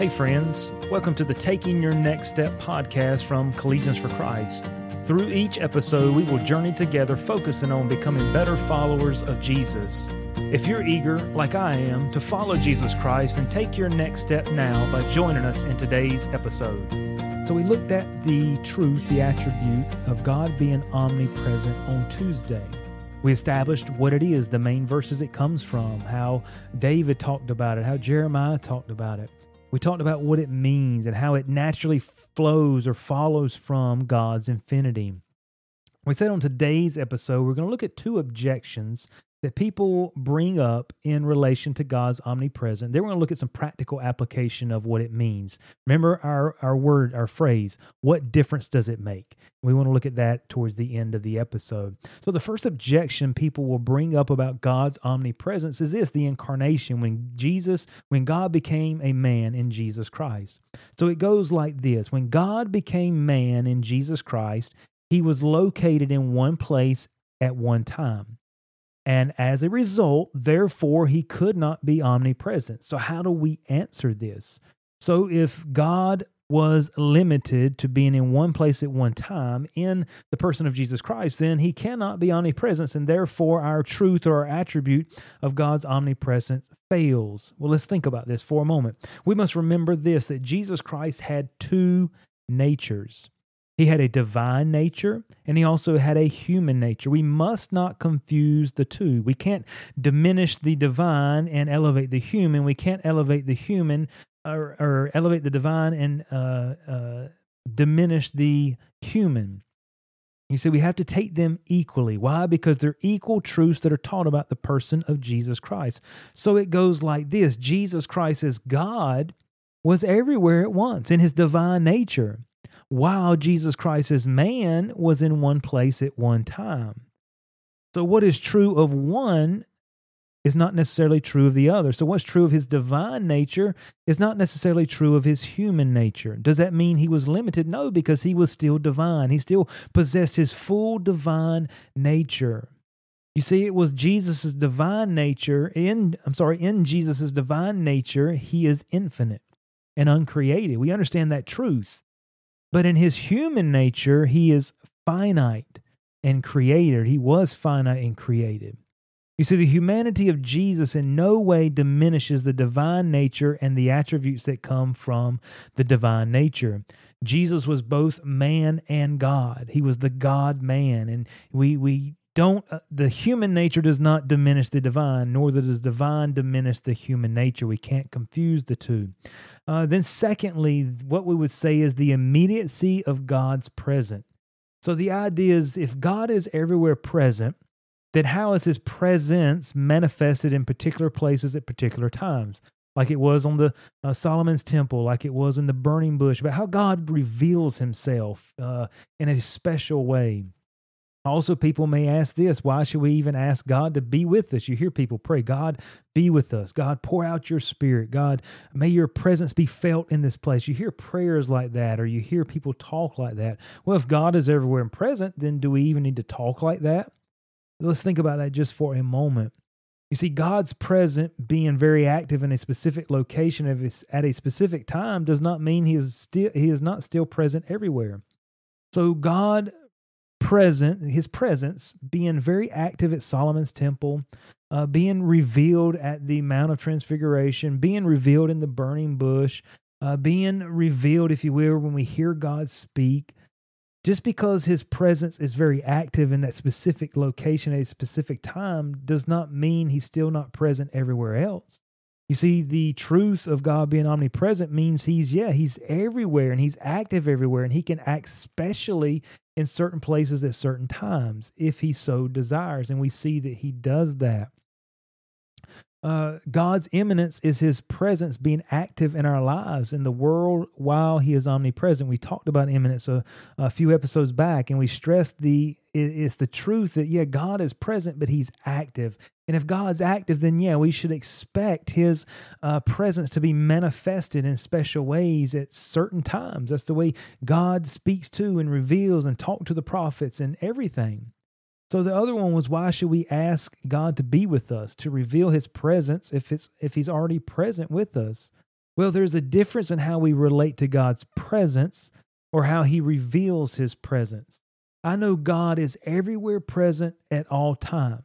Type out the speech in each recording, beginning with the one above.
Hey friends, welcome to the Taking Your Next Step podcast from Collegians for Christ. Through each episode, we will journey together focusing on becoming better followers of Jesus. If you're eager, like I am, to follow Jesus Christ and take your next step now by joining us in today's episode. So we looked at the truth, the attribute of God being omnipresent on Tuesday. We established what it is, the main verses it comes from, how David talked about it, how Jeremiah talked about it. We talked about what it means and how it naturally flows or follows from God's infinity. We said on today's episode, we're going to look at two objections that people bring up in relation to God's omnipresence. Then we're going to look at some practical application of what it means. Remember our phrase, what difference does it make? We want to look at that towards the end of the episode. So the first objection people will bring up about God's omnipresence is this, the incarnation, when God became a man in Jesus Christ. So it goes like this. When God became man in Jesus Christ, he was located in one place at one time. And as a result, therefore, he could not be omnipresent. So how do we answer this? So if God was limited to being in one place at one time in the person of Jesus Christ, then he cannot be omnipresent, and therefore our truth or our attribute of God's omnipresence fails. Well, let's think about this for a moment. We must remember this, that Jesus Christ had two natures. He had a divine nature, and he also had a human nature. We must not confuse the two. We can't diminish the divine and elevate the human. We can't elevate the human or elevate the divine and diminish the human. You see, we have to take them equally. Why? Because they're equal truths that are taught about the person of Jesus Christ. So it goes like this. Jesus Christ as God was everywhere at once in his divine nature, while Jesus Christ as man was in one place at one time. So what is true of one is not necessarily true of the other. So what's true of his divine nature is not necessarily true of his human nature. Does that mean he was limited? No, because he was still divine. He still possessed his full divine nature. You see, it was Jesus' divine nature. In Jesus' divine nature, he is infinite and uncreated. We understand that truth. But in his human nature, he is finite and created. He was finite and created. You see, the humanity of Jesus in no way diminishes the divine nature and the attributes that come from the divine nature. Jesus was both man and God. He was the God-man, and the human nature does not diminish the divine, nor does the divine diminish the human nature. We can't confuse the two. Then secondly, what we would say is the immediacy of God's presence. So the idea is if God is everywhere present, then how is his presence manifested in particular places at particular times? Like it was on the Solomon's temple, like it was in the burning bush, but how God reveals himself in a special way. Also, people may ask this, why should we even ask God to be with us? You hear people pray, God, be with us. God, pour out your spirit. God, may your presence be felt in this place. You hear prayers like that, or you hear people talk like that. Well, if God is everywhere and present, then do we even need to talk like that? Let's think about that just for a moment. You see, God's present being very active in a specific location at a specific time does not mean he is not still present everywhere. So his presence being very active at Solomon's temple, being revealed at the Mount of Transfiguration, being revealed in the burning bush, being revealed, if you will, when we hear God speak. Just because his presence is very active in that specific location at a specific time does not mean he's still not present everywhere else. You see, the truth of God being omnipresent means he's everywhere and he's active everywhere, and he can act specially in certain places at certain times if he so desires. And we see that he does that. God's immanence is his presence being active in our lives in the world while he is omnipresent. We talked about immanence a few episodes back, and we stressed it's the truth that, God is present, but he's active. And if God's active, then we should expect his presence to be manifested in special ways at certain times. That's the way God speaks to and reveals and talks to the prophets and everything. So the other one was, why should we ask God to be with us, to reveal his presence if he's already present with us? Well, there's a difference in how we relate to God's presence or how he reveals his presence. I know God is everywhere present at all times,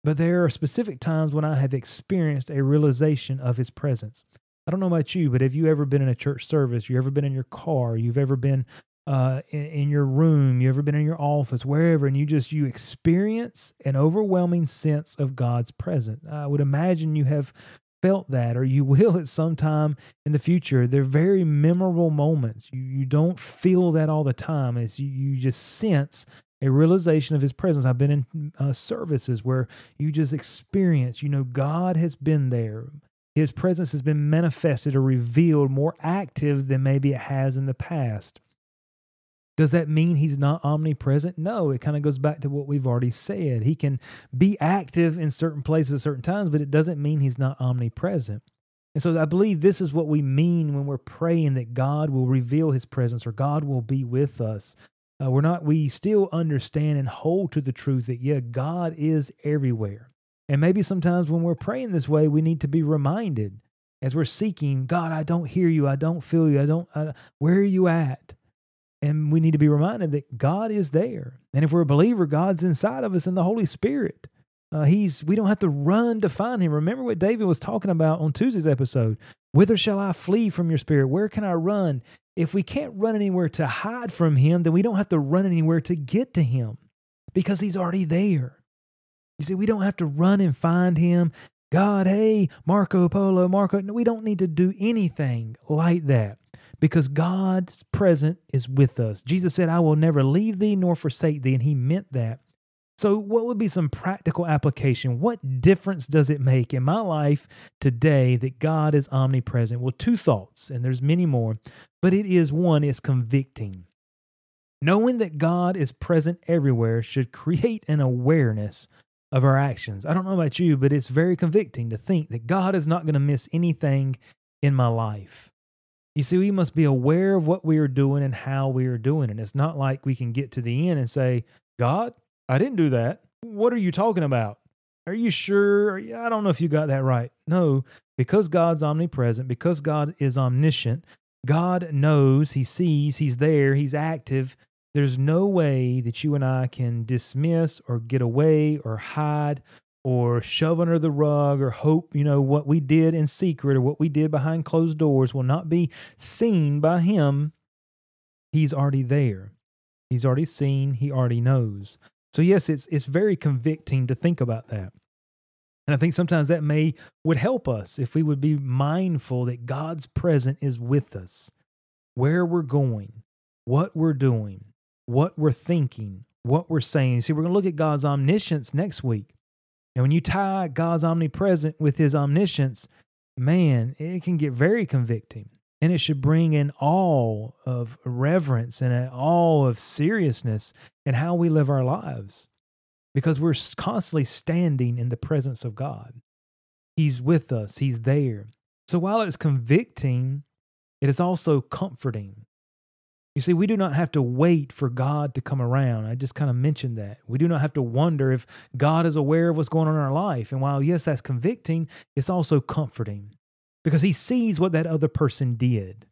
but there are specific times when I have experienced a realization of his presence. I don't know about you, but have you ever been in a church service? You ever been in your car? You've ever been in your room? You ever been in your office? Wherever, and you experience an overwhelming sense of God's presence. I would imagine you have felt that, or you will at some time in the future. They're very memorable moments. You don't feel that all the time. As you just sense a realization of his presence. I've been in services where you just experience, God has been there. His presence has been manifested or revealed, more active than maybe it has in the past. Does that mean he's not omnipresent? No, it kind of goes back to what we've already said. He can be active in certain places at certain times, but it doesn't mean he's not omnipresent. And so I believe this is what we mean when we're praying that God will reveal his presence or God will be with us. We still understand and hold to the truth that, God is everywhere. And maybe sometimes when we're praying this way, we need to be reminded as we're seeking, God, I don't hear you. I don't feel you. Where are you at? And we need to be reminded that God is there. And if we're a believer, God's inside of us in the Holy Spirit. We don't have to run to find him. Remember what David was talking about on Tuesday's episode. Whither shall I flee from your spirit? Where can I run? If we can't run anywhere to hide from him, then we don't have to run anywhere to get to him because he's already there. You see, we don't have to run and find him. God, hey, Marco Polo. No, we don't need to do anything like that because God's presence is with us. Jesus said, I will never leave thee nor forsake thee, and he meant that. So what would be some practical application? What difference does it make in my life today that God is omnipresent? Well, two thoughts, and there's many more, but one is convicting. Knowing that God is present everywhere should create an awareness of our actions. I don't know about you, but it's very convicting to think that God is not going to miss anything in my life. You see, we must be aware of what we are doing and how we are doing it. It's not like we can get to the end and say, God, I didn't do that. What are you talking about? Are you sure? I don't know if you got that right. No, because God's omnipresent, because God is omniscient, God knows, he sees, he's there, he's active. There's no way that you and I can dismiss or get away or hide or shove under the rug or hope, what we did in secret or what we did behind closed doors will not be seen by him. He's already there. He's already seen. He already knows. So yes, it's very convicting to think about that. And I think sometimes that would help us if we would be mindful that God's presence is with us, where we're going, what we're doing, what we're thinking, what we're saying. See, we're going to look at God's omniscience next week. And when you tie God's omnipresent with his omniscience, man, it can get very convicting. And it should bring an awe of reverence and an awe of seriousness in how we live our lives. Because we're constantly standing in the presence of God. He's with us. He's there. So while it's convicting, it is also comforting. You see, we do not have to wait for God to come around. I just kind of mentioned that. We do not have to wonder if God is aware of what's going on in our life. And while, yes, that's convicting, it's also comforting because he sees what that other person did.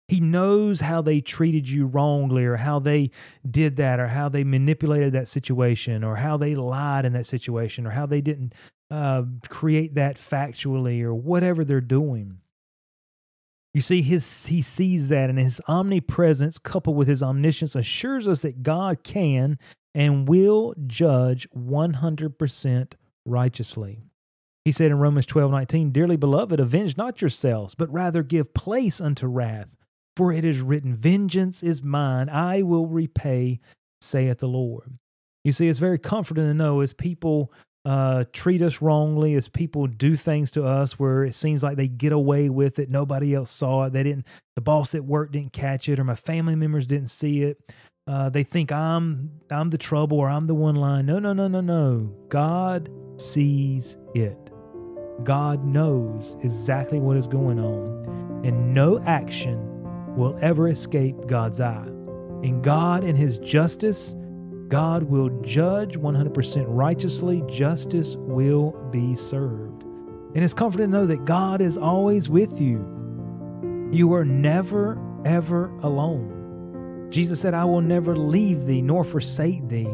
He knows how they treated you wrongly or how they did that or how they manipulated that situation or how they lied in that situation or how they didn't create that factually or whatever they're doing. You see, he sees that, and his omnipresence coupled with his omniscience assures us that God can and will judge 100% righteously. He said in Romans 12:19, Dearly beloved, avenge not yourselves, but rather give place unto wrath. For it is written, Vengeance is mine, I will repay, saith the Lord. You see, it's very comforting to know as people treat us wrongly, as people do things to us where it seems like they get away with it, nobody else saw it, the boss at work didn't catch it, or my family members didn't see it. They think I'm the trouble or I'm the one line. No. God sees it. God knows exactly what is going on, and no action will ever escape God's eye. And God, in his justice, God will judge 100% righteously. Justice will be served. And it's comforting to know that God is always with you. You are never, ever alone. Jesus said, I will never leave thee nor forsake thee.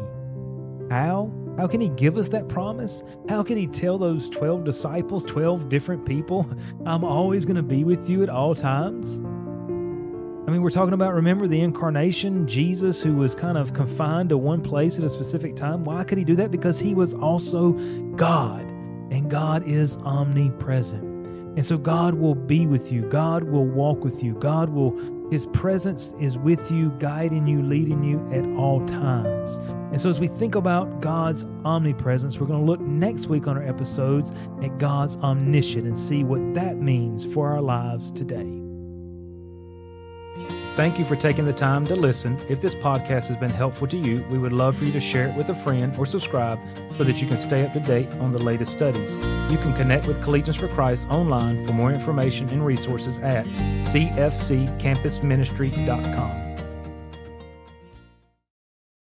How? How can he give us that promise? How can he tell those 12 disciples, 12 different people, I'm always going to be with you at all times? I mean, we're talking about, remember, the incarnation, Jesus, who was kind of confined to one place at a specific time. Why could he do that? Because he was also God, and God is omnipresent. And so God will be with you. God will walk with you. His presence is with you, guiding you, leading you at all times. And so as we think about God's omnipresence, we're going to look next week on our episodes at God's omniscience and see what that means for our lives today. Thank you for taking the time to listen. If this podcast has been helpful to you, we would love for you to share it with a friend or subscribe so that you can stay up to date on the latest studies. You can connect with Collegians for Christ online for more information and resources at cfccampusministry.com.